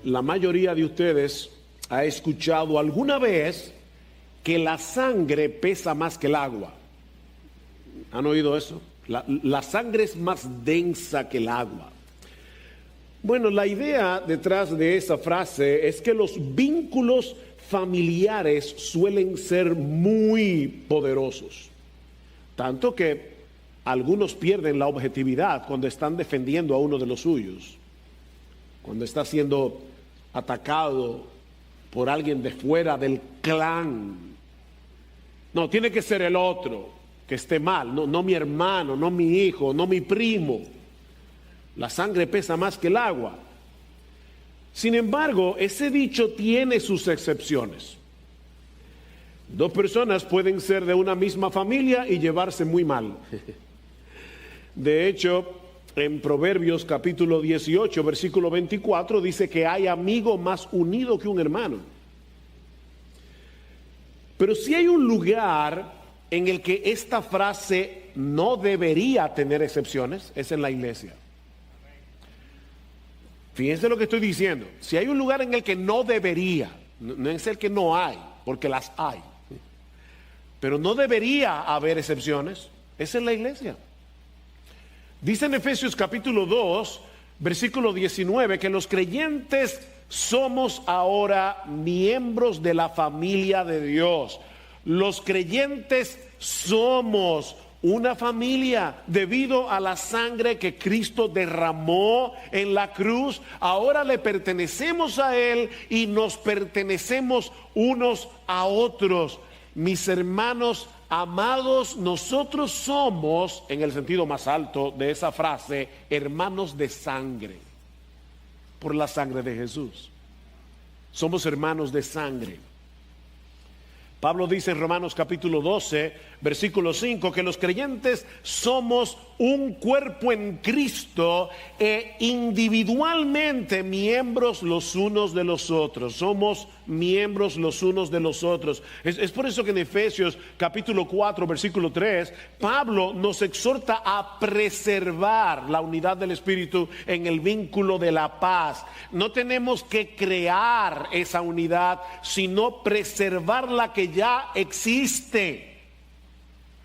La mayoría de ustedes ha escuchado alguna vez que la sangre pesa más que el agua. ¿Han oído eso? La sangre es más densa que el agua. Bueno, la idea detrás de esa frase es que los vínculos familiares suelen ser muy poderosos. Tanto que algunos pierden la objetividad cuando están defendiendo a uno de los suyos. Cuando está siendo atacado por alguien de fuera del clan. No, tiene que ser el otro que esté mal, no mi hermano, no mi hijo, no mi primo. La sangre pesa más que el agua. Sin embargo, ese dicho tiene sus excepciones. Dos personas pueden ser de una misma familia y llevarse muy mal. De hecho, en Proverbios capítulo 18, versículo 24, dice que hay amigo más unido que un hermano. Pero si hay un lugar en el que esta frase no debería tener excepciones, es en la iglesia. Fíjense lo que estoy diciendo. Si hay un lugar en el que no debería, no es el que no hay, porque las hay, pero no debería haber excepciones, es en la iglesia. Dice en Efesios capítulo 2, versículo 19, que los creyentes somos ahora miembros de la familia de Dios. Los creyentes somos una familia debido a la sangre que Cristo derramó en la cruz. Ahora le pertenecemos a Él y nos pertenecemos unos a otros. Mis hermanos amados, nosotros somos, en el sentido más alto de esa frase, hermanos de sangre, por la sangre de Jesús. Somos hermanos de sangre. Pablo dice en Romanos capítulo 12, versículo 5, que los creyentes somos un cuerpo en Cristo e individualmente miembros los unos de los otros. Somos miembros los unos de los otros. Es por eso que en Efesios capítulo 4, versículo 3, Pablo nos exhorta a preservar la unidad del Espíritu en el vínculo de la paz. No tenemos que crear esa unidad, sino preservar la que ya existe,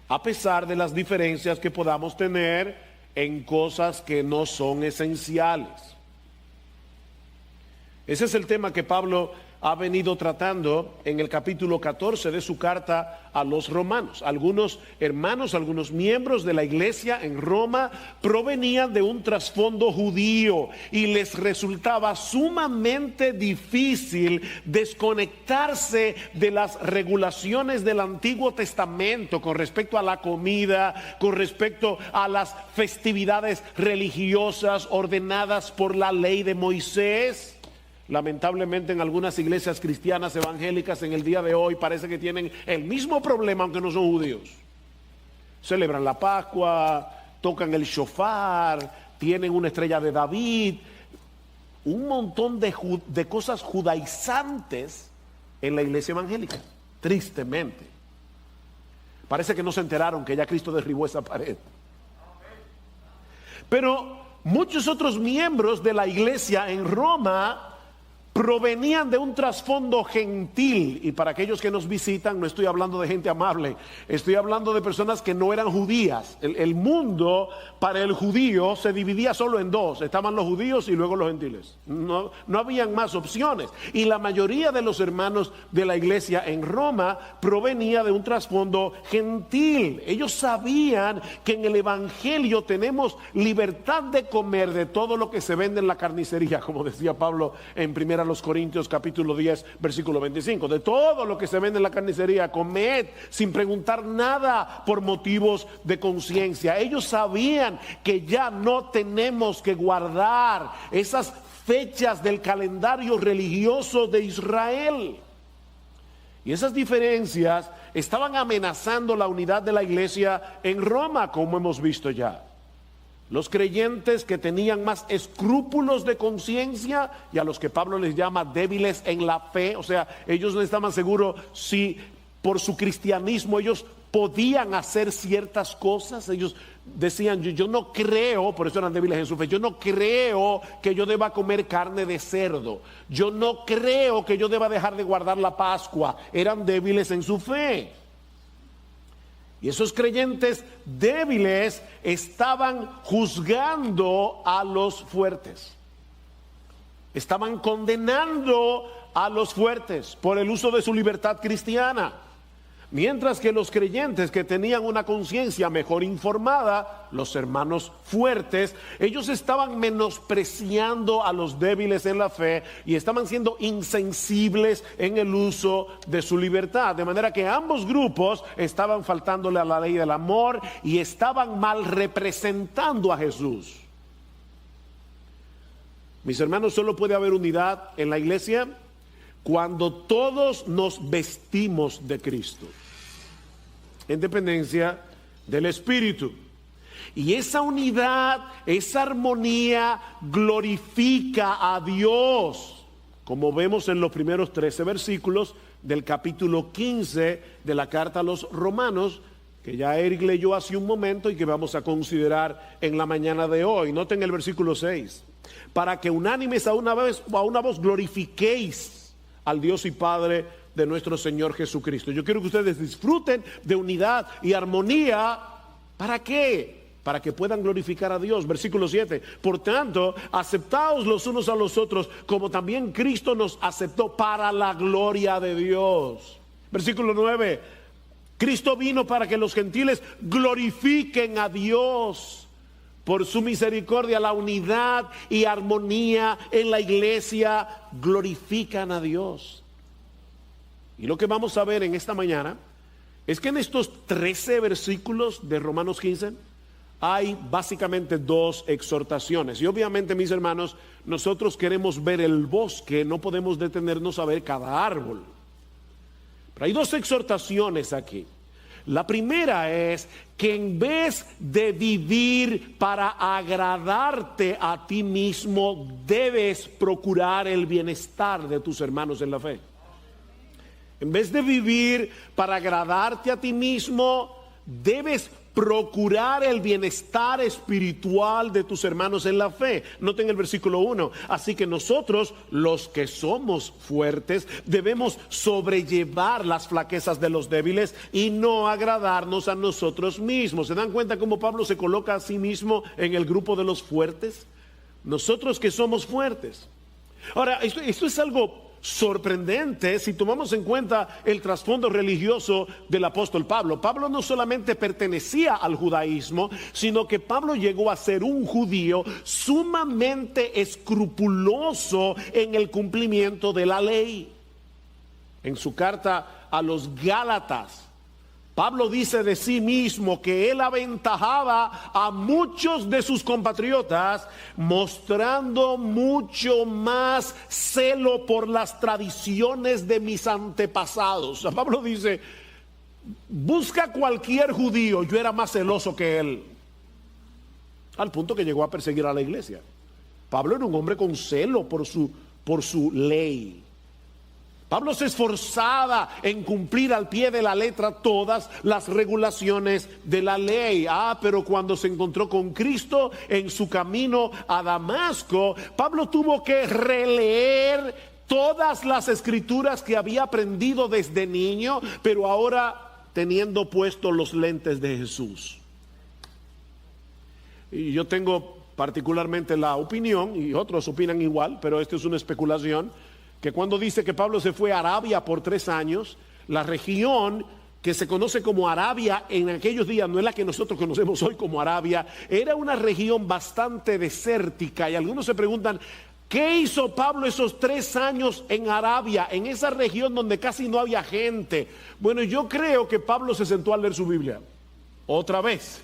a pesar de las diferencias que podamos tener en cosas que no son esenciales. Ese es el tema que Pablo ha venido tratando en el capítulo 14 de su carta a los romanos. Algunos hermanos, algunos miembros de la iglesia en Roma provenían de un trasfondo judío y les resultaba sumamente difícil desconectarse de las regulaciones del Antiguo Testamento con respecto a la comida, con respecto a las festividades religiosas ordenadas por la ley de Moisés. Lamentablemente en algunas iglesias cristianas evangélicas en el día de hoy parece que tienen el mismo problema aunque no son judíos. Celebran la Pascua, tocan el shofar, tienen una estrella de David, un montón de cosas judaizantes en la iglesia evangélica, tristemente. Parece que no se enteraron que ya Cristo derribó esa pared. Pero muchos otros miembros de la iglesia en Roma provenían de un trasfondo gentil, y para aquellos que nos visitan no estoy hablando de gente amable, estoy hablando de personas que no eran judías. El mundo para el judío se dividía solo en dos: estaban los judíos y luego los gentiles. No habían más opciones, y la mayoría de los hermanos de la iglesia en Roma provenía de un trasfondo gentil. Ellos sabían que en el evangelio tenemos libertad de comer de todo lo que se vende en la carnicería, como decía Pablo en primera los Corintios capítulo 10 versículo 25, de todo lo que se vende en la carnicería, comed sin preguntar nada por motivos de conciencia. Ellos sabían que ya no tenemos que guardar esas fechas del calendario religioso de Israel, y esas diferencias estaban amenazando la unidad de la iglesia en Roma, como hemos visto ya. Los creyentes que tenían más escrúpulos de conciencia, y a los que Pablo les llama débiles en la fe, o sea, ellos no estaban seguros si por su cristianismo ellos podían hacer ciertas cosas. Ellos decían, yo no creo, por eso eran débiles en su fe, yo no creo que yo deba comer carne de cerdo, yo no creo que yo deba dejar de guardar la Pascua. Eran débiles en su fe. Y esos creyentes débiles estaban juzgando a los fuertes. Estaban condenando a los fuertes por el uso de su libertad cristiana. Mientras que los creyentes que tenían una conciencia mejor informada, los hermanos fuertes, ellos estaban menospreciando a los débiles en la fe y estaban siendo insensibles en el uso de su libertad. De manera que ambos grupos estaban faltándole a la ley del amor y estaban mal representando a Jesús. Mis hermanos, solo puede haber unidad en la iglesia cuando todos nos vestimos de Cristo, en dependencia del Espíritu. Y esa unidad, esa armonía glorifica a Dios, como vemos en los primeros 13 versículos del capítulo 15 de la carta a los Romanos, que ya Eric leyó hace un momento y que vamos a considerar en la mañana de hoy. Noten el versículo 6. Para que unánimes a una voz glorifiquéis al Dios y Padre de nuestro Señor Jesucristo. Yo quiero que ustedes disfruten de unidad y armonía. ¿Para qué? Para que puedan glorificar a Dios. Versículo 7. Por tanto, aceptaos los unos a los otros, como también Cristo nos aceptó para la gloria de Dios. Versículo 9. Cristo vino para que los gentiles glorifiquen a Dios por su misericordia. La unidad y armonía en la iglesia glorifican a Dios. Y lo que vamos a ver en esta mañana es que en estos 13 versículos de Romanos 15 hay básicamente dos exhortaciones. Y obviamente, mis hermanos, nosotros queremos ver el bosque, no podemos detenernos a ver cada árbol. Pero hay dos exhortaciones aquí. La primera es que en vez de vivir para agradarte a ti mismo, debes procurar el bienestar de tus hermanos en la fe. En vez de vivir para agradarte a ti mismo, debes procurar el bienestar espiritual de tus hermanos en la fe. Noten el versículo 1. Así que nosotros, los que somos fuertes, debemos sobrellevar las flaquezas de los débiles y no agradarnos a nosotros mismos. ¿Se dan cuenta cómo Pablo se coloca a sí mismo en el grupo de los fuertes? Nosotros que somos fuertes. Ahora, esto es algo sorprendente si tomamos en cuenta el trasfondo religioso del apóstol Pablo. Pablo no solamente pertenecía al judaísmo, sino que Pablo llegó a ser un judío sumamente escrupuloso en el cumplimiento de la ley. En su carta a los Gálatas, Pablo dice de sí mismo que él aventajaba a muchos de sus compatriotas, mostrando mucho más celo por las tradiciones de mis antepasados. O sea, Pablo dice, busca cualquier judío, yo era más celoso que él. Al punto que llegó a perseguir a la iglesia. Pablo era un hombre con celo por su ley. Pablo se esforzaba en cumplir al pie de la letra todas las regulaciones de la ley. Pero cuando se encontró con Cristo en su camino a Damasco, Pablo tuvo que releer todas las escrituras que había aprendido desde niño, pero ahora teniendo puestos los lentes de Jesús. Y yo tengo particularmente la opinión, y otros opinan igual, pero esto es una especulación, que cuando dice que Pablo se fue a Arabia por 3 años, la región que se conoce como Arabia en aquellos días no es la que nosotros conocemos hoy como Arabia, era una región bastante desértica. Y algunos se preguntan, ¿qué hizo Pablo esos 3 años en Arabia, en esa región donde casi no había gente? Bueno, yo creo que Pablo se sentó a leer su Biblia otra vez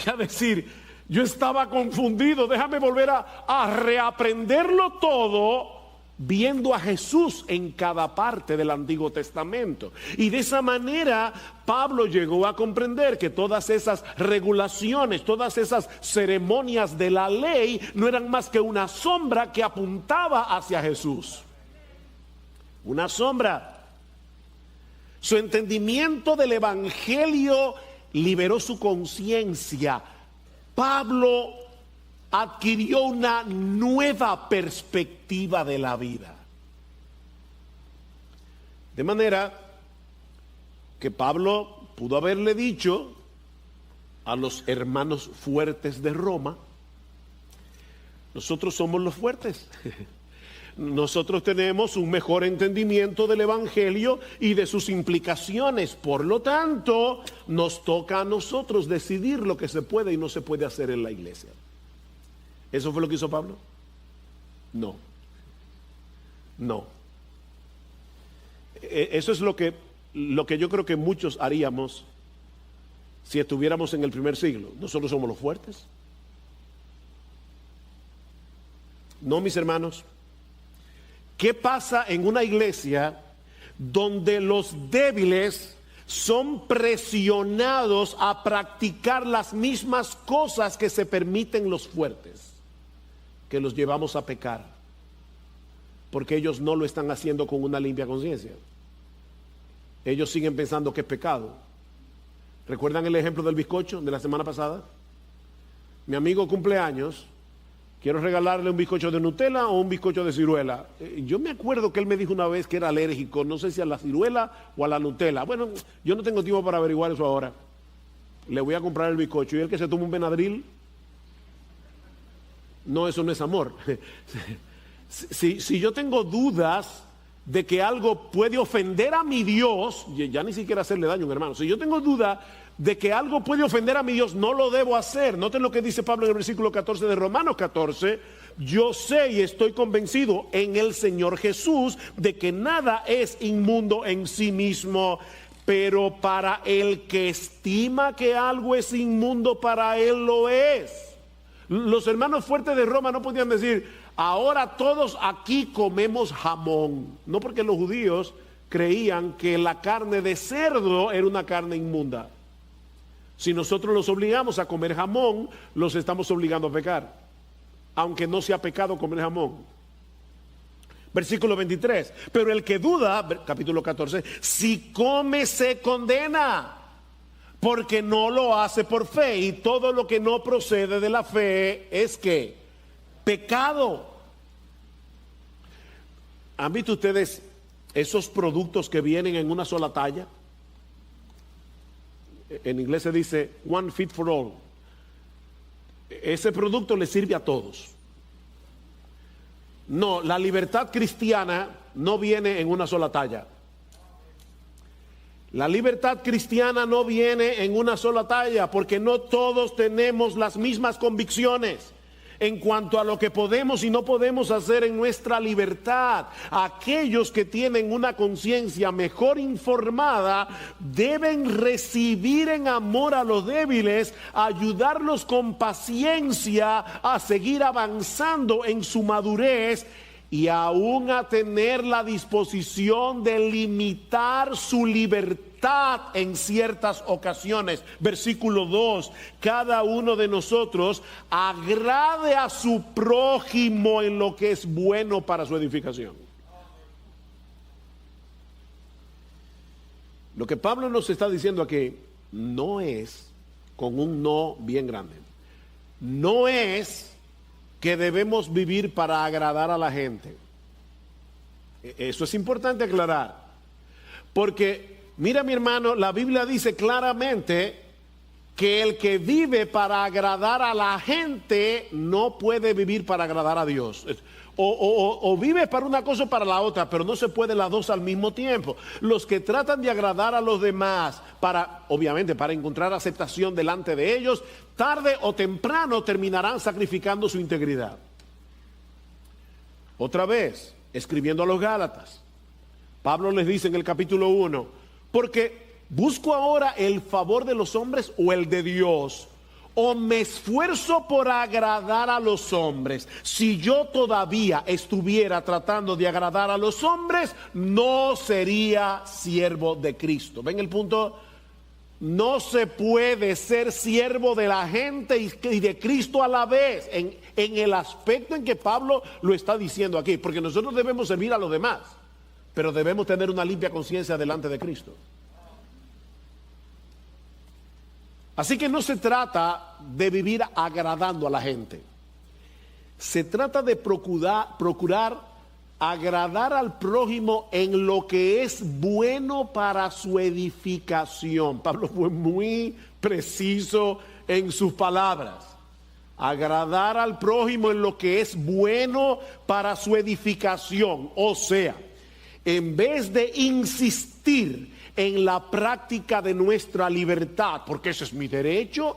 y a decir, yo estaba confundido, déjame volver a reaprenderlo todo, viendo a Jesús en cada parte del Antiguo Testamento. Y de esa manera Pablo llegó a comprender que todas esas regulaciones, todas esas ceremonias de la ley no eran más que una sombra que apuntaba hacia Jesús. Una sombra. Su entendimiento del evangelio liberó su conciencia. Pablo adquirió una nueva perspectiva de la vida. De manera que Pablo pudo haberle dicho a los hermanos fuertes de Roma: nosotros somos los fuertes. Nosotros tenemos un mejor entendimiento del evangelio y de sus implicaciones. Por lo tanto, nos toca a nosotros decidir lo que se puede y no se puede hacer en la iglesia. ¿Eso fue lo que hizo Pablo? No. No. Eso es lo que yo creo que muchos haríamos si estuviéramos en el primer siglo. Nosotros somos los fuertes. No, mis hermanos. ¿Qué pasa en una iglesia donde los débiles son presionados a practicar las mismas cosas que se permiten los fuertes, que los llevamos a pecar, porque ellos no lo están haciendo con una limpia conciencia? Ellos siguen pensando que es pecado. ¿Recuerdan el ejemplo del bizcocho de la semana pasada? Mi amigo cumpleaños, quiero regalarle un bizcocho de Nutella o un bizcocho de ciruela. Yo me acuerdo que él me dijo una vez que era alérgico, no sé si a la ciruela o a la Nutella. Bueno, yo no tengo tiempo para averiguar eso ahora. Le voy a comprar el bizcocho. ¿Y él que se toma un Benadryl? No, eso no es amor. Si yo tengo dudas de que algo puede ofender a mi Dios, ya ni siquiera hacerle daño a un hermano, si yo tengo duda de que algo puede ofender a mi Dios, no lo debo hacer. Noten lo que dice Pablo en el versículo 14 de Romanos 14: yo sé y estoy convencido en el Señor Jesús de que nada es inmundo en sí mismo, pero para el que estima que algo es inmundo, para él lo es. Los hermanos fuertes de Roma no podían decir: ahora todos aquí comemos jamón. No, porque los judíos creían que la carne de cerdo era una carne inmunda. Si nosotros los obligamos a comer jamón, los estamos obligando a pecar, aunque no sea pecado comer jamón. Versículo 23: pero el que duda, capítulo 14, si come se condena, porque no lo hace por fe, y todo lo que no procede de la fe es que pecado. ¿Han visto ustedes esos productos que vienen en una sola talla? En inglés se dice one fit for all. Ese producto le sirve a todos. No, la libertad cristiana no viene en una sola talla. La libertad cristiana no viene en una sola talla, porque no todos tenemos las mismas convicciones en cuanto a lo que podemos y no podemos hacer en nuestra libertad. Aquellos que tienen una conciencia mejor informada deben recibir en amor a los débiles, ayudarlos con paciencia a seguir avanzando en su madurez y aún a tener la disposición de limitar su libertad en ciertas ocasiones. Versículo 2: cada uno de nosotros agrade a su prójimo en lo que es bueno para su edificación. Lo que Pablo nos está diciendo aquí no es, con un no bien grande, no es que debemos vivir para agradar a la gente. Eso es importante aclarar, porque mira, mi hermano, la Biblia dice claramente que el que vive para agradar a la gente no puede vivir para agradar a Dios. O vive para una cosa o para la otra, pero no se puede las dos al mismo tiempo. Los que tratan de agradar a los demás obviamente para encontrar aceptación delante de ellos, tarde o temprano terminarán sacrificando su integridad. Otra vez, escribiendo a los Gálatas, Pablo les dice en el capítulo 1: porque busco ahora el favor de los hombres o el de Dios, o me esfuerzo por agradar a los hombres. Si yo todavía estuviera tratando de agradar a los hombres, no sería siervo de Cristo. ¿Ven el punto? No se puede ser siervo de la gente y de Cristo a la vez, en el aspecto en que Pablo lo está diciendo aquí, porque nosotros debemos servir a los demás, pero debemos tener una limpia conciencia delante de Cristo. Así que no se trata de vivir agradando a la gente. Se trata de procurar agradar al prójimo en lo que es bueno para su edificación. Pablo fue muy preciso en sus palabras. Agradar al prójimo en lo que es bueno para su edificación. O sea, en vez de insistir en la práctica de nuestra libertad, porque ese es mi derecho,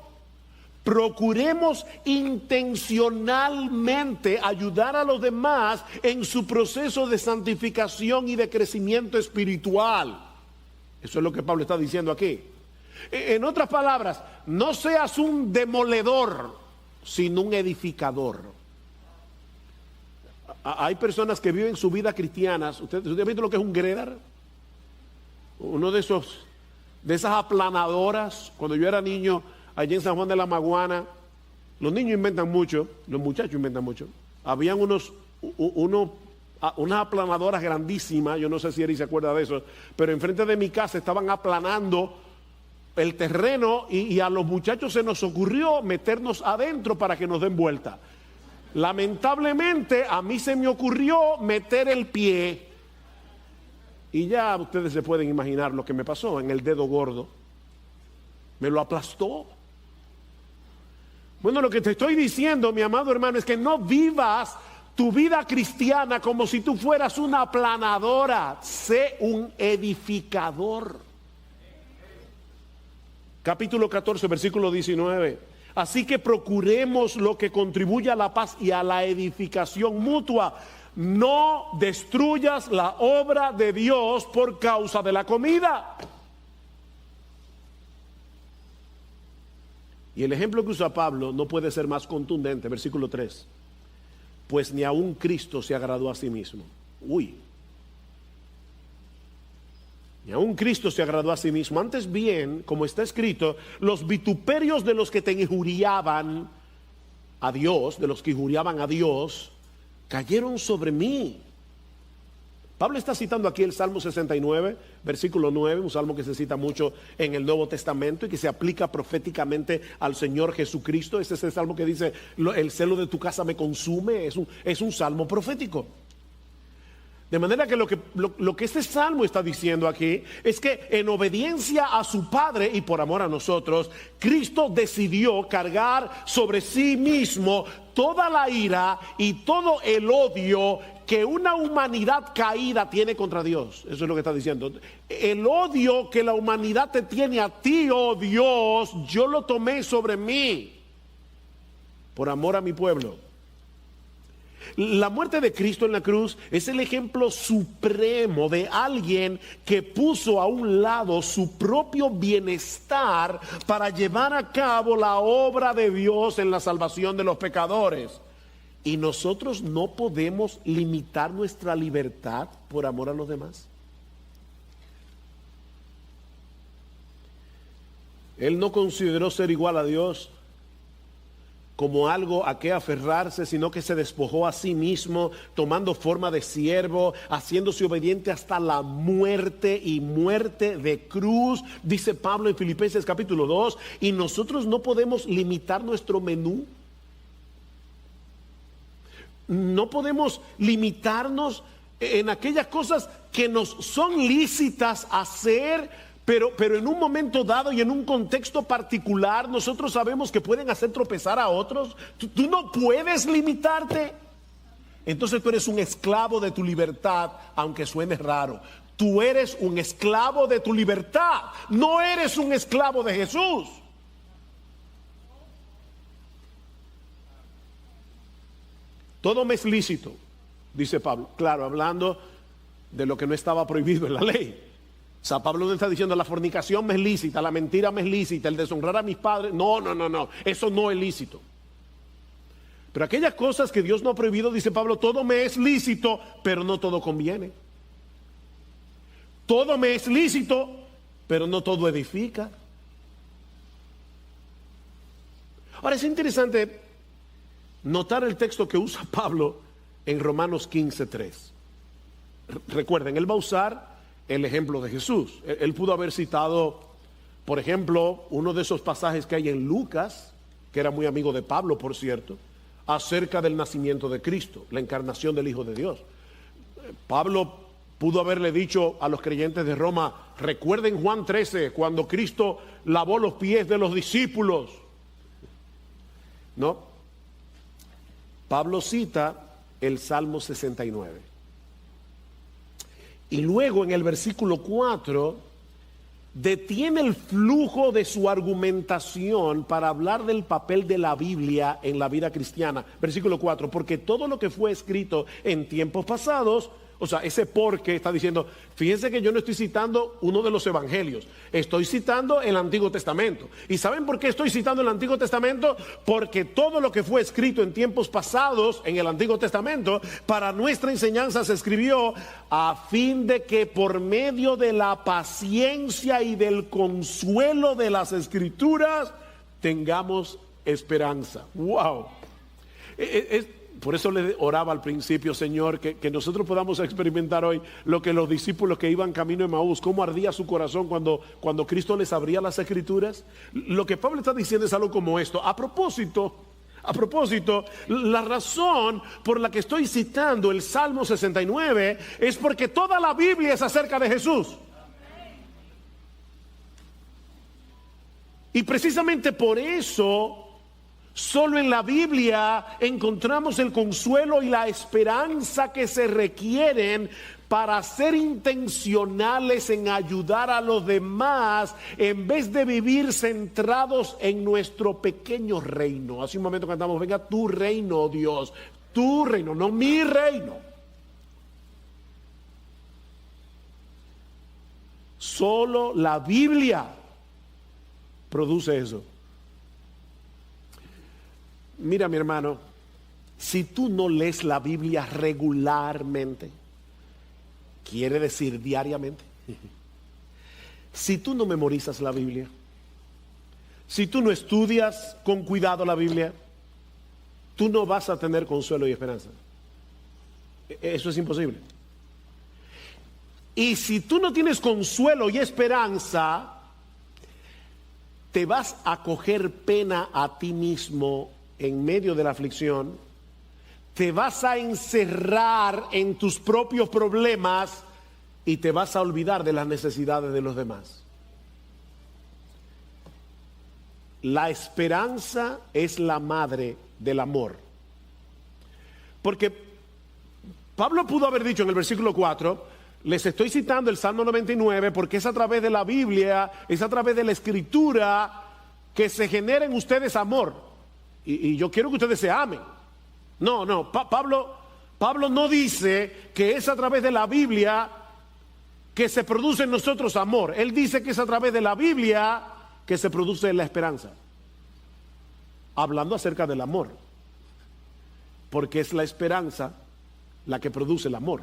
procuremos intencionalmente ayudar a los demás en su proceso de santificación y de crecimiento espiritual. Eso es lo que Pablo está diciendo aquí. En otras palabras, no seas un demoledor, sino un edificador. Hay personas que viven su vida cristiana. ¿Usted ha visto lo que es un gredar? Uno de esas aplanadoras. Cuando yo era niño, allí en San Juan de la Maguana, los niños inventan mucho, los muchachos inventan mucho. Habían unas aplanadoras grandísimas, yo no sé si Eri se acuerda de eso, pero enfrente de mi casa estaban aplanando el terreno y a los muchachos se nos ocurrió meternos adentro para que nos den vuelta. Lamentablemente a mí se me ocurrió meter el pie y ya ustedes se pueden imaginar lo que me pasó en el dedo gordo. Me lo aplastó. Bueno, lo que te estoy diciendo, mi amado hermano, es que no vivas tu vida cristiana como si tú fueras una aplanadora. Sé un edificador. Capítulo 14, versículo 19. Así que procuremos lo que contribuya a la paz y a la edificación mutua. No destruyas la obra de Dios por causa de la comida. Y el ejemplo que usa Pablo no puede ser más contundente. Versículo 3. Pues ni aun Cristo se agradó a sí mismo. Ni aun Cristo se agradó a sí mismo. Antes bien, como está escrito, los vituperios de los que te injuriaban a Dios, de los que injuriaban a Dios, cayeron sobre mí. Pablo está citando aquí el Salmo 69, versículo 9, un salmo que se cita mucho en el Nuevo Testamento y que se aplica proféticamente al Señor Jesucristo. Este es el salmo que dice, el celo de tu casa me consume. Es un salmo profético. De manera que lo que este salmo está diciendo aquí es que en obediencia a su Padre y por amor a nosotros, Cristo decidió cargar sobre sí mismo toda la ira y todo el odio que una humanidad caída tiene contra Dios. Eso es lo que está diciendo. El odio que la humanidad te tiene a ti, oh Dios, yo lo tomé sobre mí por amor a mi pueblo. La muerte de Cristo en la cruz es el ejemplo supremo de alguien que puso a un lado su propio bienestar para llevar a cabo la obra de Dios en la salvación de los pecadores. Y nosotros no podemos limitar nuestra libertad por amor a los demás. Él no consideró ser igual a Dios como algo a que aferrarse, sino que se despojó a sí mismo, tomando forma de siervo, haciéndose obediente hasta la muerte y muerte de cruz, dice Pablo en Filipenses capítulo 2, y nosotros no podemos limitar nuestro menú. No podemos limitarnos en aquellas cosas que nos son lícitas hacer, pero en un momento dado y en un contexto particular nosotros sabemos que pueden hacer tropezar a otros. Tú no puedes limitarte. Entonces tú eres un esclavo de tu libertad, aunque suene raro. Tú eres un esclavo de tu libertad, no eres un esclavo de Jesús. Todo me es lícito, dice Pablo. Claro, hablando de lo que no estaba prohibido en la ley. O sea, Pablo no está diciendo la fornicación me es lícita, la mentira me es lícita, el deshonrar a mis padres. No, eso no es lícito. Pero aquellas cosas que Dios no ha prohibido, dice Pablo, todo me es lícito, pero no todo conviene. Todo me es lícito, pero no todo edifica. Ahora es interesante notar el texto que usa Pablo en Romanos 15:3. Recuerden, él va a usar el ejemplo de Jesús. Él pudo haber citado Por ejemplo, uno de esos pasajes que hay en Lucas, que era muy amigo de Pablo, por cierto, acerca del nacimiento de Cristo, la encarnación del Hijo de Dios. Pablo pudo haberle dicho a los creyentes de Roma: recuerden Juan 13, cuando Cristo lavó los pies de los discípulos. No. Pablo cita el Salmo 69. Y luego en el versículo 4 detiene el flujo de su argumentación para hablar del papel de la Biblia en la vida cristiana. Versículo 4, porque todo lo que fue escrito en tiempos pasados, o sea, ese porque está diciendo, fíjense que yo no estoy citando uno de los evangelios, estoy citando el Antiguo Testamento. ¿Y saben por qué estoy citando el Antiguo Testamento? Porque todo lo que fue escrito en tiempos pasados en el Antiguo Testamento para nuestra enseñanza se escribió a fin de que por medio de la paciencia y del consuelo de las Escrituras tengamos esperanza. ¡Wow! Por eso le oraba al principio, Señor, que nosotros podamos experimentar hoy lo que los discípulos que iban camino de Emaús, cómo ardía su corazón cuando Cristo les abría las Escrituras. Lo que Pablo está diciendo es algo como esto. A propósito, la razón por la que estoy citando el Salmo 69 es porque toda la Biblia es acerca de Jesús. Y precisamente por eso, solo en la Biblia encontramos el consuelo y la esperanza que se requieren para ser intencionales en ayudar a los demás en vez de vivir centrados en nuestro pequeño reino. Hace un momento cantamos, venga tu reino, Dios, tu reino, no mi reino. Solo la Biblia produce eso. Mira, mi hermano, si tú no lees la Biblia regularmente, quiere decir diariamente, si tú no memorizas la Biblia, si tú no estudias con cuidado la Biblia, tú no vas a tener consuelo y esperanza. Eso es imposible. Y si tú no tienes consuelo y esperanza, te vas a coger pena a ti mismo en medio de la aflicción, te vas a encerrar en tus propios problemas y te vas a olvidar de las necesidades de los demás. La esperanza es la madre del amor. Porque Pablo pudo haber dicho en el versículo 4, les estoy citando el Salmo 99 porque es a través de la Biblia, es a través de la Escritura que se genera en ustedes amor. Y yo quiero que ustedes se amen. No, Pablo no dice que es a través de la Biblia que se produce en nosotros amor. Él dice que es a través de la Biblia que se produce la esperanza. Hablando acerca del amor. Porque es la esperanza la que produce el amor.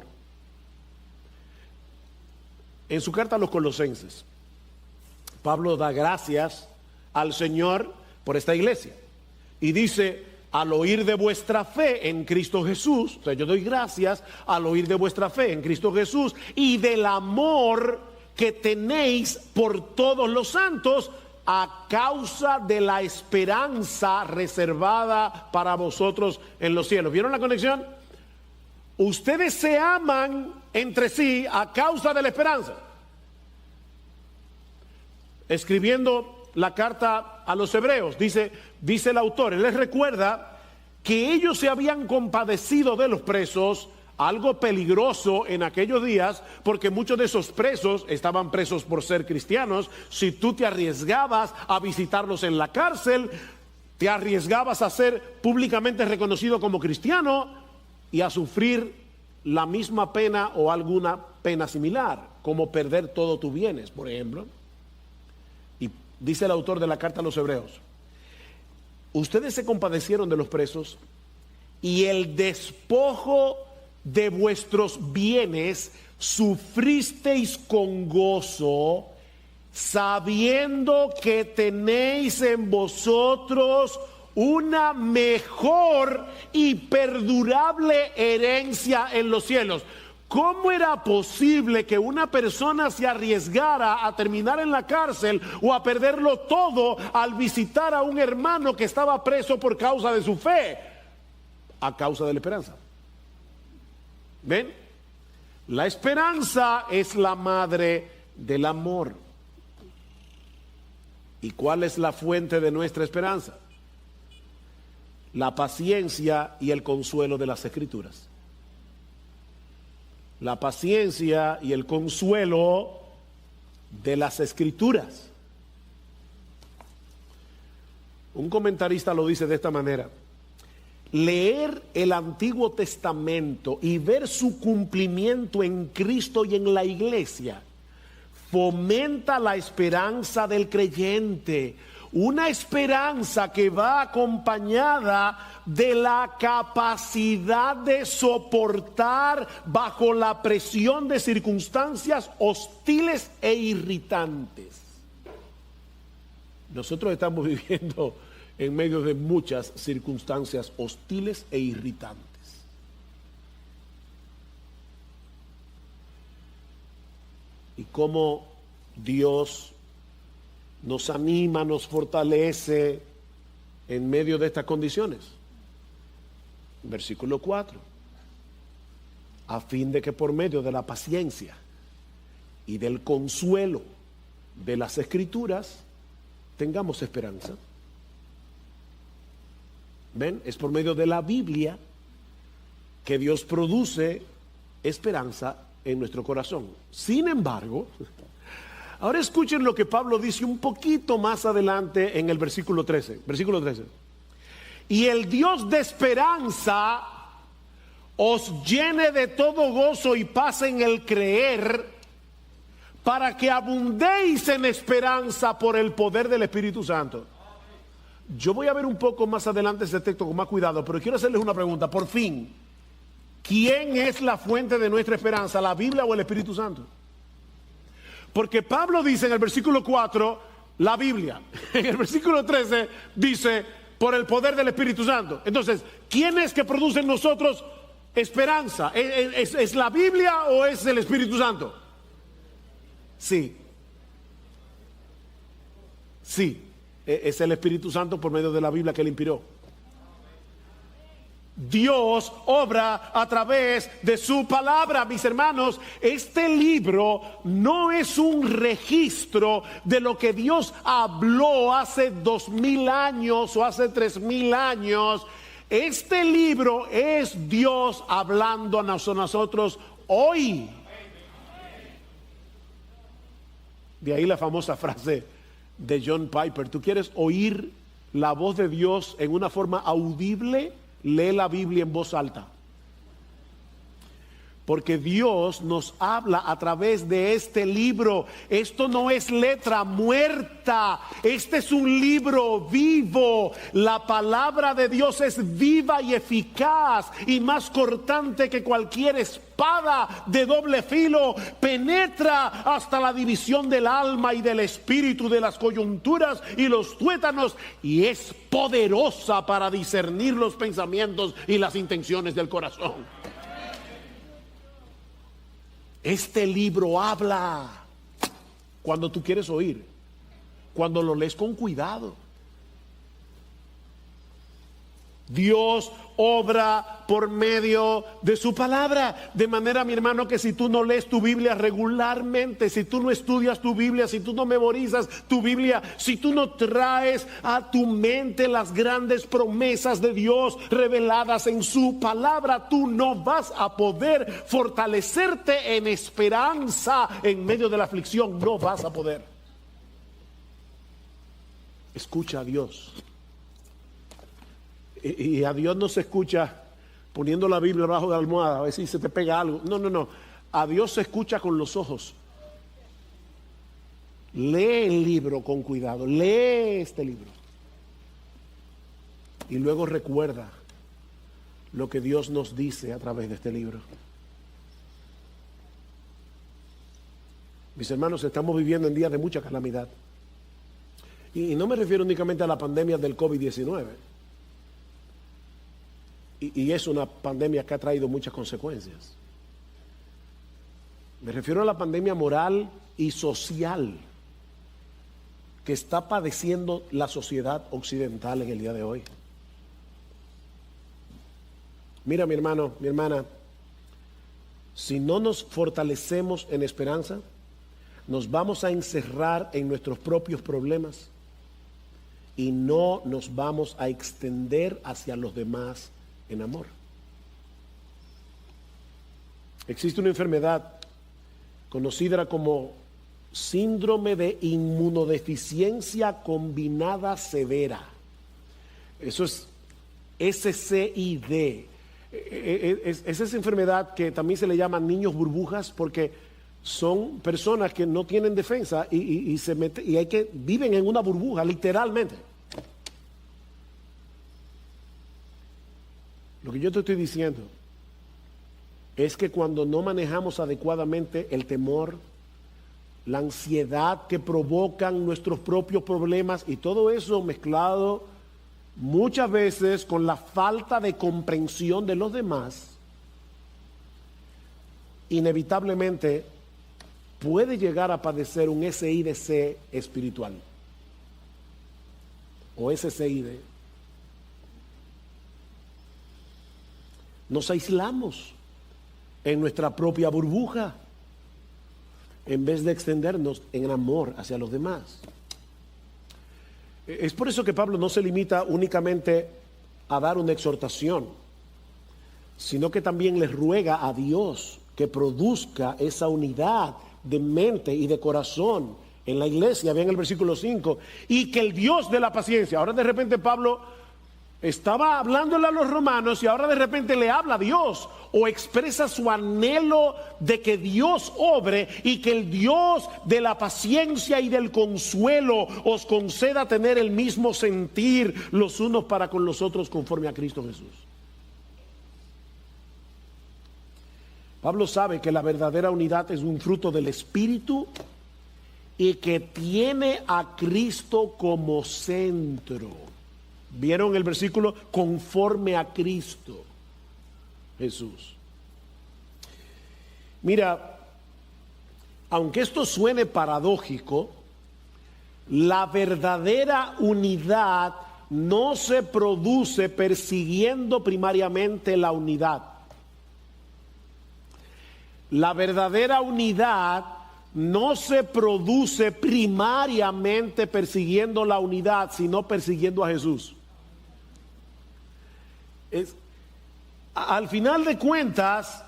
En su carta a los Colosenses, Pablo da gracias al Señor por esta iglesia. Y dice, al oír de vuestra fe en Cristo Jesús, o sea, yo doy gracias al oír de vuestra fe en Cristo Jesús y del amor que tenéis por todos los santos a causa de la esperanza reservada para vosotros en los cielos. ¿Vieron la conexión? Ustedes se aman entre sí a causa de la esperanza. Escribiendo la carta a los hebreos, dice el autor, él les recuerda que ellos se habían compadecido de los presos, algo peligroso en aquellos días, porque muchos de esos presos estaban presos por ser cristianos. Si tú te arriesgabas a visitarlos en la cárcel, te arriesgabas a ser públicamente reconocido como cristiano y a sufrir la misma pena o alguna pena similar, como perder todos tus bienes, por ejemplo. Dice el autor de la carta a los hebreos, ustedes se compadecieron de los presos y el despojo de vuestros bienes sufristeis con gozo, sabiendo que tenéis en vosotros una mejor y perdurable herencia en los cielos. ¿Cómo era posible que una persona se arriesgara a terminar en la cárcel o a perderlo todo al visitar a un hermano que estaba preso por causa de su fe? A causa de la esperanza. ¿Ven? La esperanza es la madre del amor. ¿Y cuál es la fuente de nuestra esperanza? La paciencia y el consuelo de las Escrituras. La paciencia y el consuelo de las Escrituras. Un comentarista lo dice de esta manera: leer el Antiguo Testamento y ver su cumplimiento en Cristo y en la iglesia fomenta la esperanza del creyente. Una esperanza que va acompañada de la capacidad de soportar bajo la presión de circunstancias hostiles e irritantes. Nosotros estamos viviendo en medio de muchas circunstancias hostiles e irritantes. Y cómo Dios nos anima, nos fortalece en medio de estas condiciones. Versículo 4. A fin de que por medio de la paciencia y del consuelo de las Escrituras tengamos esperanza. ¿Ven? Es por medio de la Biblia que Dios produce esperanza en nuestro corazón. Sin embargo, ahora escuchen lo que Pablo dice un poquito más adelante en el versículo 13. Versículo 13. Y el Dios de esperanza os llene de todo gozo y paz en el creer, para que abundéis en esperanza por el poder del Espíritu Santo. Yo voy a ver un poco más adelante ese texto con más cuidado, pero quiero hacerles una pregunta. Por fin, ¿quién es la fuente de nuestra esperanza? ¿La Biblia o el Espíritu Santo? Porque Pablo dice en el versículo 4, la Biblia. En el versículo 13 dice, por el poder del Espíritu Santo. Entonces, ¿quién es que produce en nosotros esperanza? ¿Es la Biblia o es el Espíritu Santo? Sí. Sí. Es el Espíritu Santo por medio de la Biblia que él inspiró. Dios obra a través de su palabra. Mis hermanos, este libro no es un registro de lo que Dios habló hace 2000 años o hace 3000 años. Este libro es Dios hablando a nosotros hoy. De ahí la famosa frase de John Piper: ¿tú quieres oír la voz de Dios en una forma audible? Lee la Biblia en voz alta. Porque Dios nos habla a través de este libro. Esto no es letra muerta. Este es un libro vivo. La palabra de Dios es viva y eficaz y más cortante que cualquier espada de doble filo. Penetra hasta la división del alma y del espíritu, de las coyunturas y los tuétanos, y es poderosa para discernir los pensamientos y las intenciones del corazón. Este libro habla cuando tú quieres oír, cuando lo lees con cuidado. Dios obra por medio de su palabra, de manera, mi hermano, que si tú no lees tu Biblia regularmente, si tú no estudias tu Biblia, si tú no memorizas tu Biblia, si tú no traes a tu mente las grandes promesas de Dios reveladas en su palabra, tú no vas a poder fortalecerte en esperanza en medio de la aflicción. No vas a poder. Escucha a Dios. Y a Dios no se escucha poniendo la Biblia debajo de la almohada a ver si se te pega algo. No. A Dios se escucha con los ojos. Lee el libro con cuidado. Lee este libro. Y luego recuerda lo que Dios nos dice a través de este libro. Mis hermanos, estamos viviendo en días de mucha calamidad. Y no me refiero únicamente a la pandemia del COVID-19. Y es una pandemia que ha traído muchas consecuencias. Me refiero a la pandemia moral y social que está padeciendo la sociedad occidental en el día de hoy. Mira, mi hermano, mi hermana, si no nos fortalecemos en esperanza, nos vamos a encerrar en nuestros propios problemas y no nos vamos a extender hacia los demás en amor. Existe una enfermedad conocida como síndrome de inmunodeficiencia combinada severa. Eso es SCID. Es esa enfermedad que también se le llama niños burbujas, porque son personas que no tienen defensa y se meten, viven en una burbuja, literalmente. Lo que yo te estoy diciendo es que cuando no manejamos adecuadamente el temor, la ansiedad que provocan nuestros propios problemas y todo eso mezclado muchas veces con la falta de comprensión de los demás, inevitablemente puede llegar a padecer un SIDC espiritual o SCID. Nos aislamos en nuestra propia burbuja en vez de extendernos en amor hacia los demás. Es por eso que Pablo no se limita únicamente a dar una exhortación, sino que también les ruega a Dios que produzca esa unidad de mente y de corazón en la iglesia. Vean el versículo 5, y que el Dios de la paciencia. Ahora de repente Pablo estaba hablándole a los romanos y ahora de repente le habla a Dios, o expresa su anhelo de que Dios obre y que el Dios de la paciencia y del consuelo os conceda tener el mismo sentir los unos para con los otros conforme a Cristo Jesús. Pablo sabe que la verdadera unidad es un fruto del Espíritu y que tiene a Cristo como centro. ¿Vieron el versículo? Conforme a Cristo Jesús. Mira, aunque esto suene paradójico, la verdadera unidad no se produce persiguiendo primariamente la unidad. La verdadera unidad no se produce primariamente persiguiendo la unidad, sino persiguiendo a Jesús. Al final de cuentas,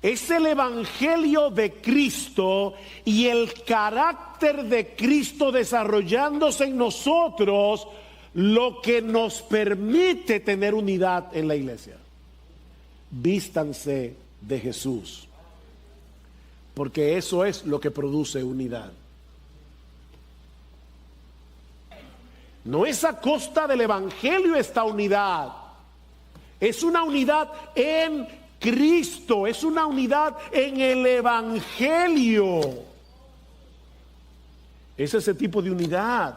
es el evangelio de Cristo y el carácter de Cristo desarrollándose en nosotros lo que nos permite tener unidad en la iglesia. Vístanse de Jesús, porque eso es lo que produce unidad. No es a costa del evangelio esta unidad. Es una unidad en Cristo, es una unidad en el evangelio. Es ese tipo de unidad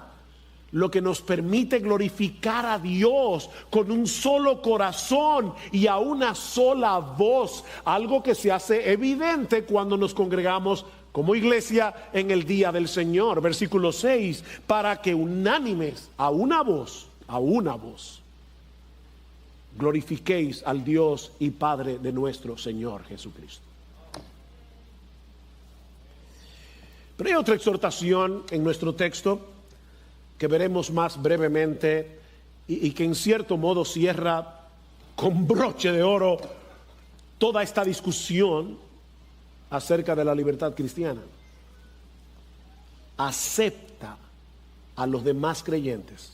lo que nos permite glorificar a Dios con un solo corazón y a una sola voz, algo que se hace evidente cuando nos congregamos como iglesia en el día del Señor. Versículo 6, para que unánimes a una voz, glorifiquéis al Dios y Padre de nuestro Señor Jesucristo. Pero hay otra exhortación en nuestro texto que veremos más brevemente y que en cierto modo cierra con broche de oro toda esta discusión acerca de la libertad cristiana. Acepta a los demás creyentes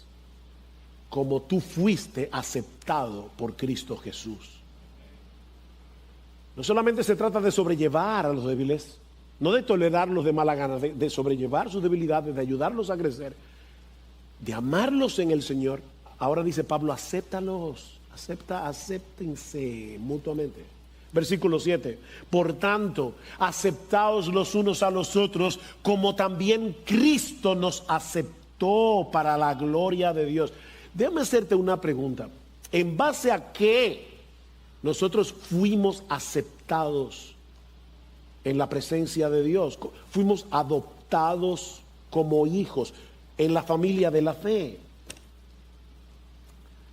como tú fuiste aceptado por Cristo Jesús. No solamente se trata de sobrellevar a los débiles, no de tolerarlos de mala gana, de sobrellevar sus debilidades, de ayudarlos a crecer, de amarlos en el Señor. Ahora dice Pablo, acéptalos, acéptense mutuamente. Versículo 7, por tanto, aceptaos los unos a los otros, como también Cristo nos aceptó para la gloria de Dios. Déjame hacerte una pregunta. ¿En base a qué nosotros fuimos aceptados en la presencia de Dios. Fuimos adoptados como hijos en la familia de la fe.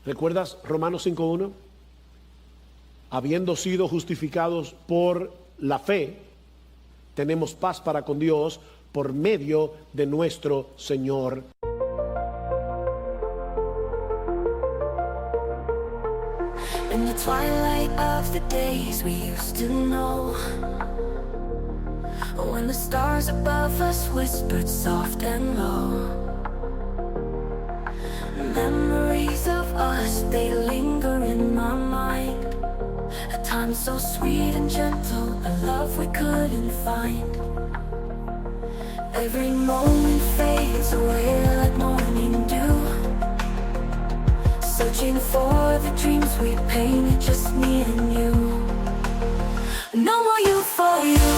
¿Recuerdas Romanos 5:1? Habiendo sido justificados por la fe, tenemos paz para con Dios por medio de nuestro Señor. In the twilight of the days we used to know, when the stars above us whispered soft and low, memories of us, they linger in my mind. A time so sweet and gentle, a love we couldn't find. Every moment fades away like morning dew, searching for the dreams we painted, just me and you. No more you for you,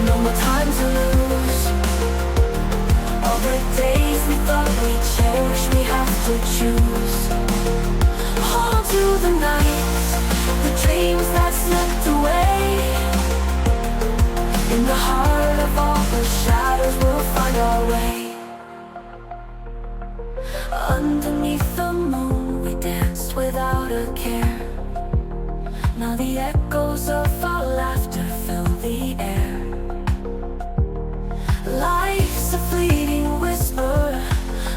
no more time to lose. All the days we thought we'd cherish, we have to choose. Hold on to the nights, the dreams that slipped away. In the heart of all the shadows, we'll find our way. Underneath the moon, we danced without a care. Now the echoes of our laughter fill the air. Life's a fleeting whisper,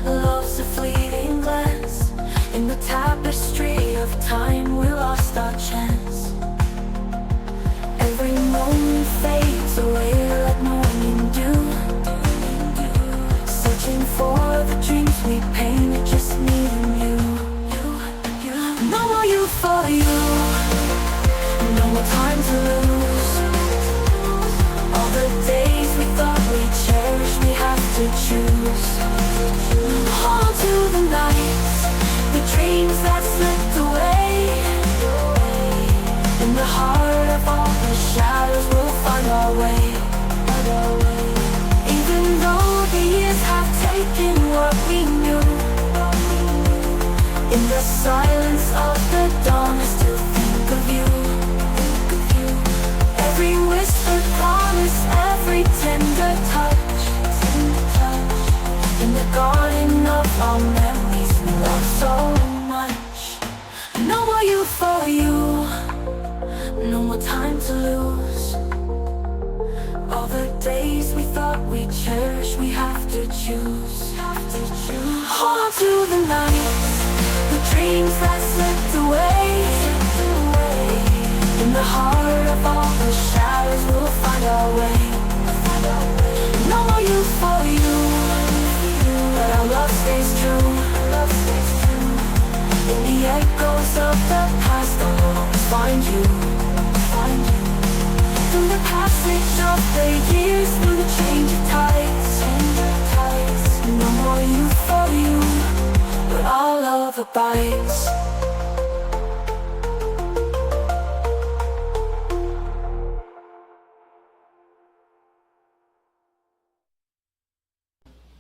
love's a fleeting glance. In the tapestry of time, we lost our chance. Every moment fades away like morning dew, searching for the dreams we painted, just me and you. No more you for you, no more time to lose. All the days we thought we'd cherish, we have to choose. Hold on to the nights, the dreams that slipped away. In the heart of all the shadows, we'll find our way. Even though the years have taken what we knew, in the silence of the dawn, I still think of you. Every whispered promise, every tender touch. In the garden of our memories, we love so much. No more you for you, no more time to lose. All the days we thought we'd cherish, we have to choose. Hold on to the nights, the dreams that slipped away. In the heart of all the shadows, we'll find our way. No more you for you, but our love stays true. In the echoes of the past, I'll always find you. Through the passage of the years, through the change of tides. No more you for you, but our love abides.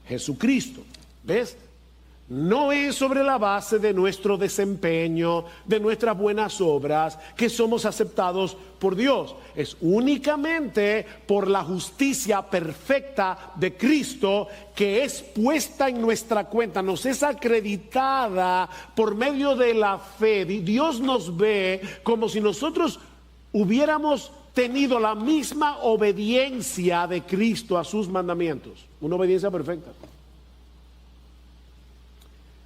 Jesucristo, ¿ves? No es sobre la base de nuestro desempeño, de nuestras buenas obras, que somos aceptados por Dios. Es únicamente por la justicia perfecta de Cristo que es puesta en nuestra cuenta, nos es acreditada por medio de la fe. Dios nos ve como si nosotros hubiéramos tenido la misma obediencia de Cristo a sus mandamientos. Una obediencia perfecta.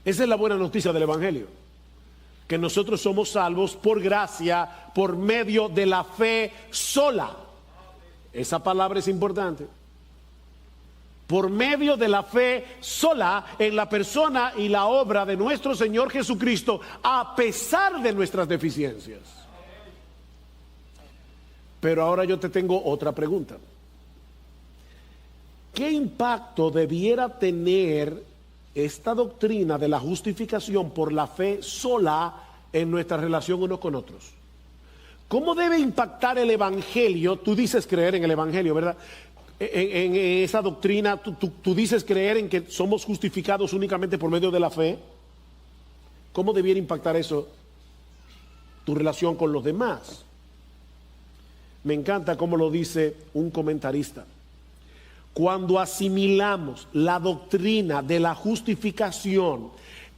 Esa es la buena noticia del Evangelio, que nosotros somos salvos por gracia, por medio de la fe sola. Esa palabra es importante. Por medio de la fe sola en la persona y la obra de nuestro Señor Jesucristo, a pesar de nuestras deficiencias. Pero ahora yo te tengo otra pregunta. ¿Qué impacto debiera tener esta doctrina de la justificación por la fe sola en nuestra relación unos con otros? ¿Cómo debe impactar el Evangelio? Tú dices creer en el Evangelio, ¿verdad? En esa doctrina, tú dices creer en que somos justificados únicamente por medio de la fe. ¿Cómo debiera impactar eso tu relación con los demás? Me encanta cómo lo dice un comentarista. Cuando asimilamos la doctrina de la justificación,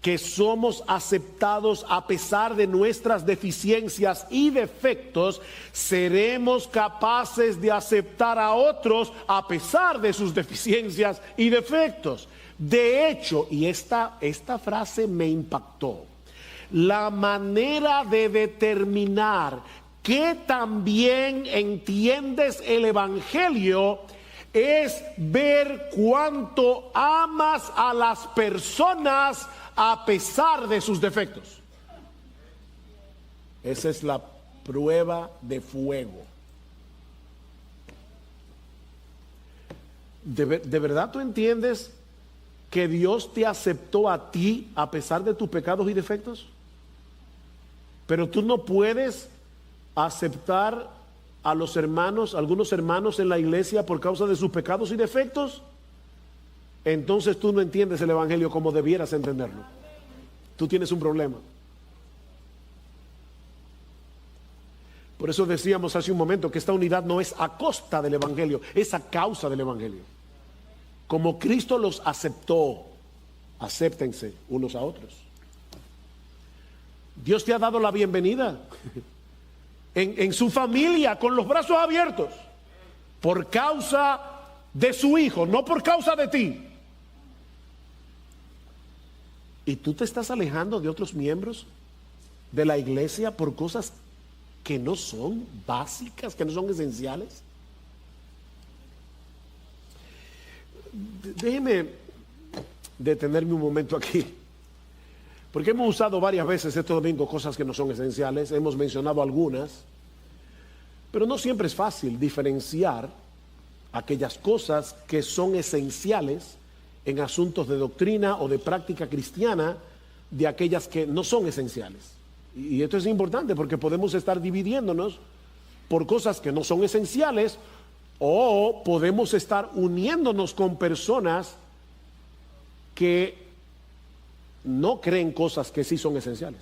que somos aceptados a pesar de nuestras deficiencias y defectos, seremos capaces de aceptar a otros a pesar de sus deficiencias y defectos. De hecho, y esta frase me impactó, la manera de determinar que también entiendes el Evangelio es ver cuánto amas a las personas a pesar de sus defectos. Esa es la prueba de fuego. ¿De verdad tú entiendes que Dios te aceptó a ti a pesar de tus pecados y defectos? Pero tú no puedes aceptar a los hermanos, algunos hermanos en la iglesia por causa de sus pecados y defectos. Entonces tú no entiendes el Evangelio como debieras entenderlo. Tú tienes un problema. Por eso decíamos hace un momento que esta unidad no es a costa del Evangelio, es a causa del Evangelio. Como Cristo los aceptó, acéptense unos a otros. Dios te ha dado la bienvenida en su familia con los brazos abiertos por causa de su Hijo, no por causa de ti. ¿Y tú te estás alejando de otros miembros de la iglesia por cosas que no son básicas, que no son esenciales? Déjeme detenerme un momento aquí, porque hemos usado varias veces este domingo cosas que no son esenciales, hemos mencionado algunas, pero no siempre es fácil diferenciar aquellas cosas que son esenciales en asuntos de doctrina o de práctica cristiana de aquellas que no son esenciales. Y esto es importante porque podemos estar dividiéndonos por cosas que no son esenciales, o podemos estar uniéndonos con personas que no creen cosas que sí son esenciales.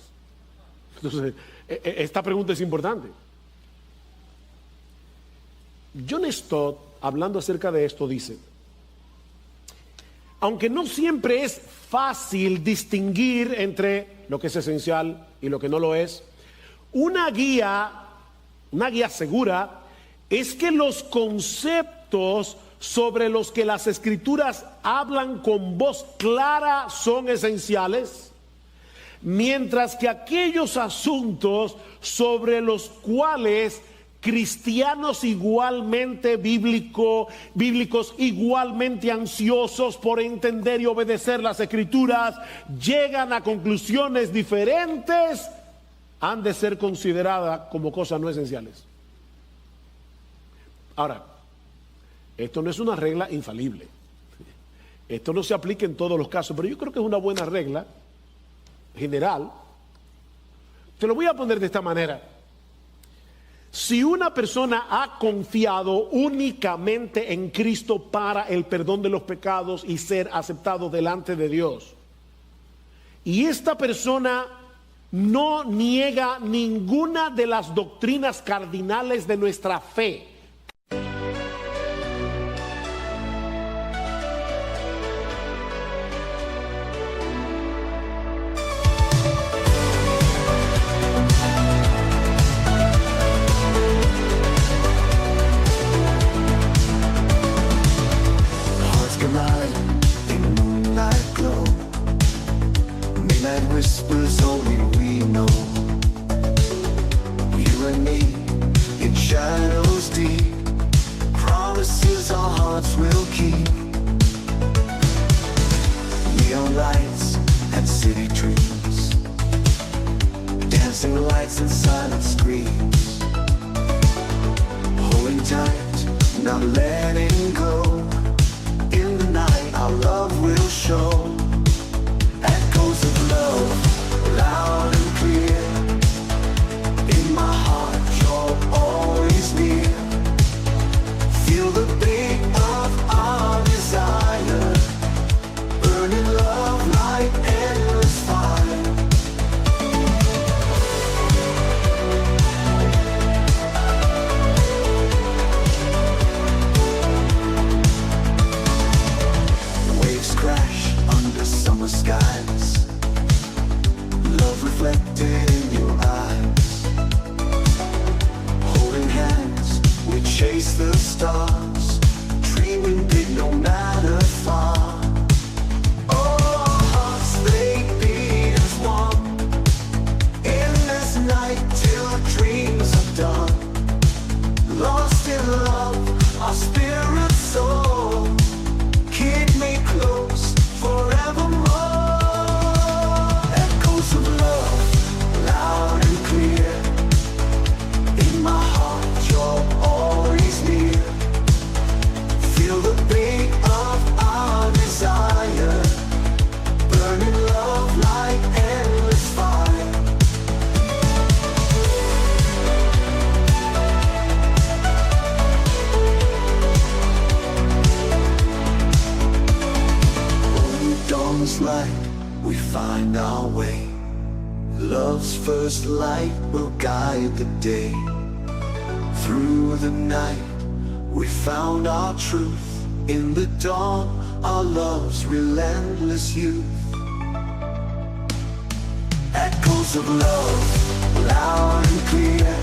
Entonces, esta pregunta es importante. John Stott, hablando acerca de esto, dice: aunque no siempre es fácil distinguir entre lo que es esencial y lo que no lo es, una guía segura es que los conceptos sobre los que las Escrituras hablan con voz clara son esenciales, mientras que aquellos asuntos sobre los cuales cristianos igualmente bíblicos, igualmente ansiosos por entender y obedecer las Escrituras, llegan a conclusiones diferentes, han de ser consideradas como cosas no esenciales. Ahora, esto no es una regla infalible. Esto no se aplica en todos los casos, pero yo creo que es una buena regla general. Te lo voy a poner de esta manera. Si una persona ha confiado únicamente en Cristo para el perdón de los pecados y ser aceptado delante de Dios, y esta persona no niega ninguna de las doctrinas cardinales de nuestra fe, whispers only we know. You and me in shadows deep, promises our hearts will keep. Neon lights and city dreams, dancing lights and silent screams, holding tight, not letting go. In the night our love will show. Echoes of love, loud and clear. In my heart, you're always near. Feel the beat of our desire, burning love like endless fire. stars, dreaming big no matter far. Oh, our hearts they beat as one, endless night till dreams are done. Lost in love, our spirits soar, keep me close forevermore. Echoes of love, loud and clear. In my heart, you're always near. Feel the beat of our desire, burning love like endless fire. When dawn's light, we find our way. Love's first light will guide the day. Through the night, we found our truth. In the dawn, our love's relentless youth. Echoes of love, loud and clear.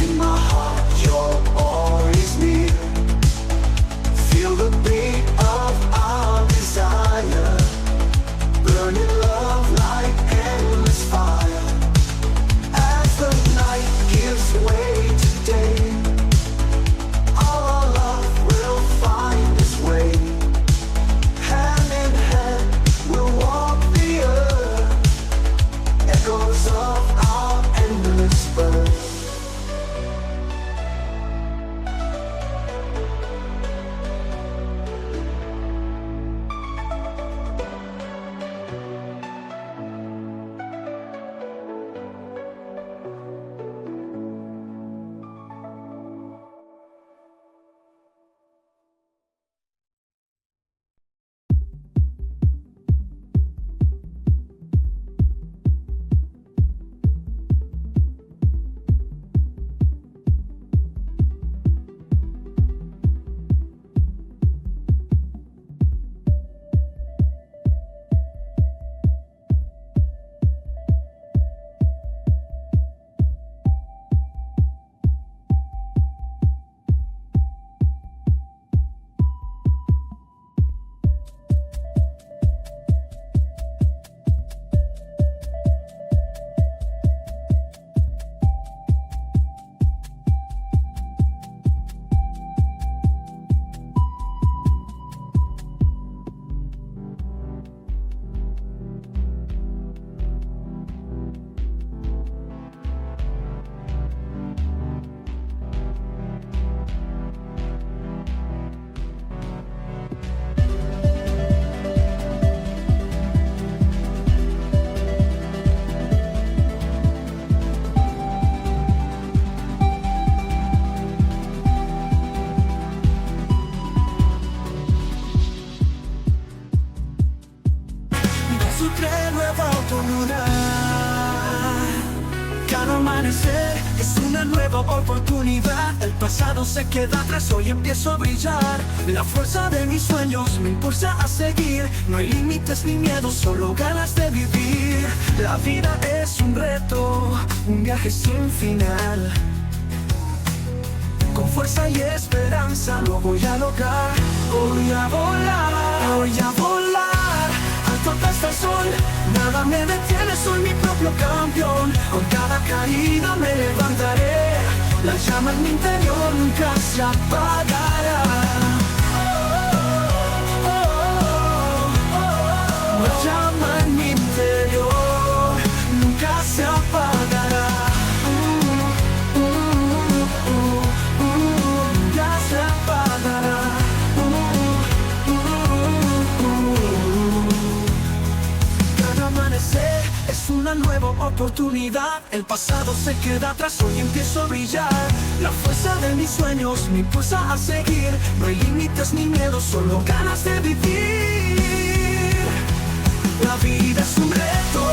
In my heart, you're always near. Feel the beat of our desire, burning love like endless fire. As the night gives way to day, our love will find its way. Hand in hand, we'll walk the earth, echoes of our endless birth. Cada amanecer es una nueva oportunidad. El pasado se queda atrás, hoy empiezo a brillar. La fuerza de mis sueños me impulsa a seguir. No hay límites ni miedos, solo ganas de vivir. La vida es un reto, un viaje sin final. Con fuerza y esperanza lo voy a lograr. Voy a volar, voy a volar. Alto hasta el sol, nada me detiene, soy mi propio campeón. Con cada caída me levantaré, la llama en mi interior nunca se apagará. La llama en mi interior nunca se apagará. Nunca se apagará. Cada amanecer es una nueva oportunidad. El pasado se queda atrás, hoy empiezo a brillar. La fuerza de mis sueños me impulsa a seguir. No hay límites ni miedos, solo ganas de vivir. La vida es un reto,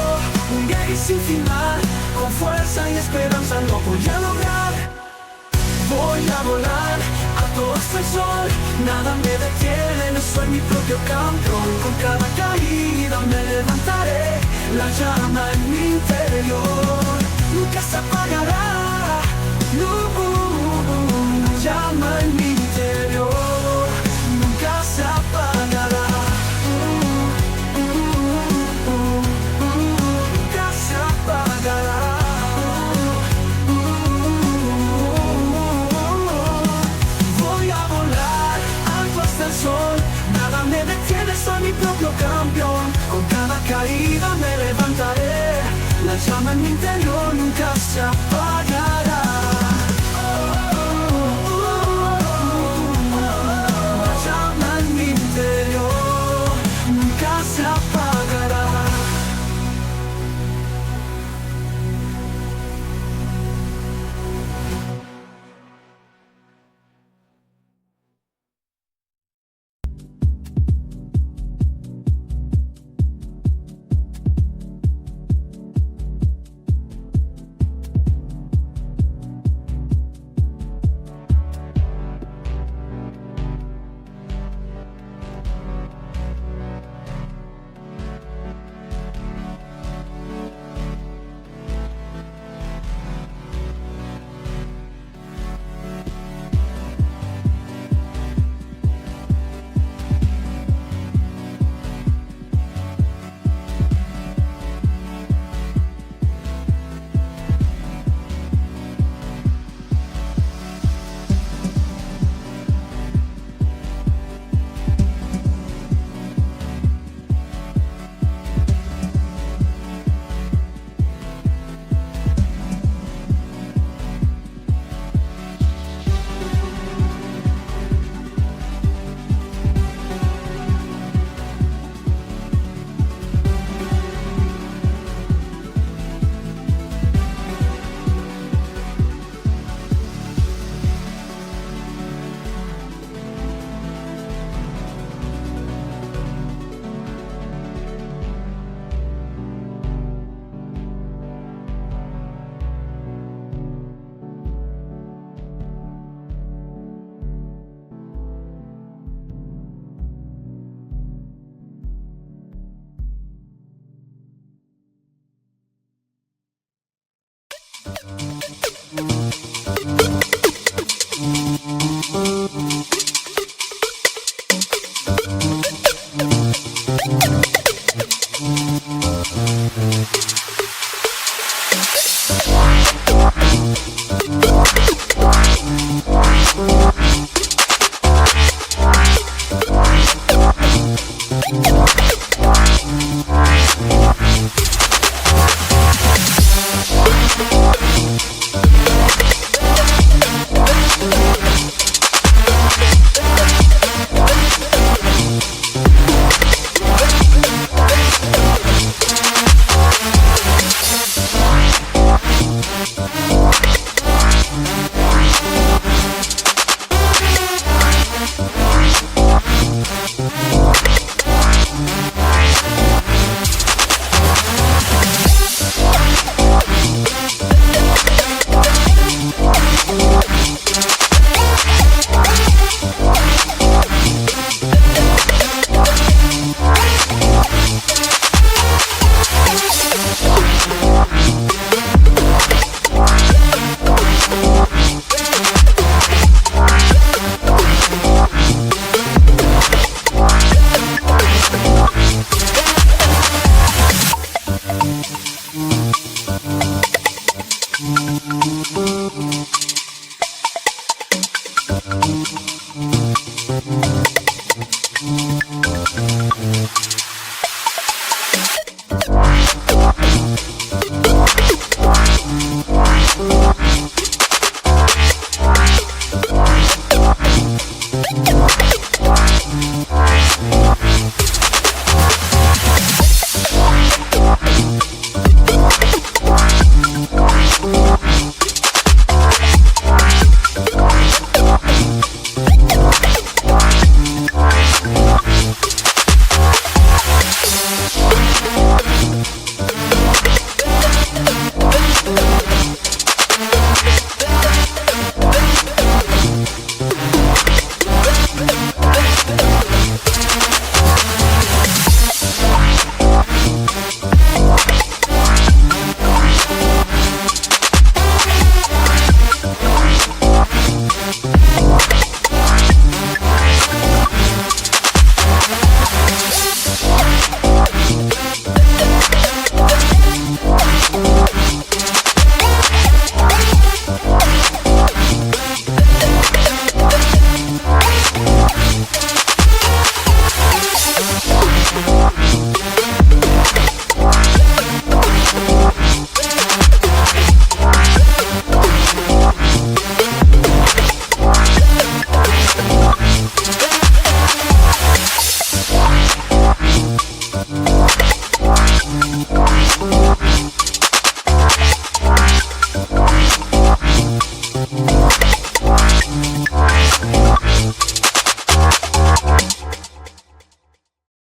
un viaje sin final. Con fuerza y esperanza lo voy a lograr. Voy a volar, alto hasta el sol, nada me detiene, soy mi propio campeón. Con cada caída me levantaré, la llama en mi interior nunca se apagará. La llama en mi interior, nunca se apagará. Nunca se apagará. Voy a volar alto hasta el sol, nada me detiene, soy mi propio campeón. Con cada caída me levantaré, la llama en mi interior nunca se apagará. La llama en mi interior nunca se apagará.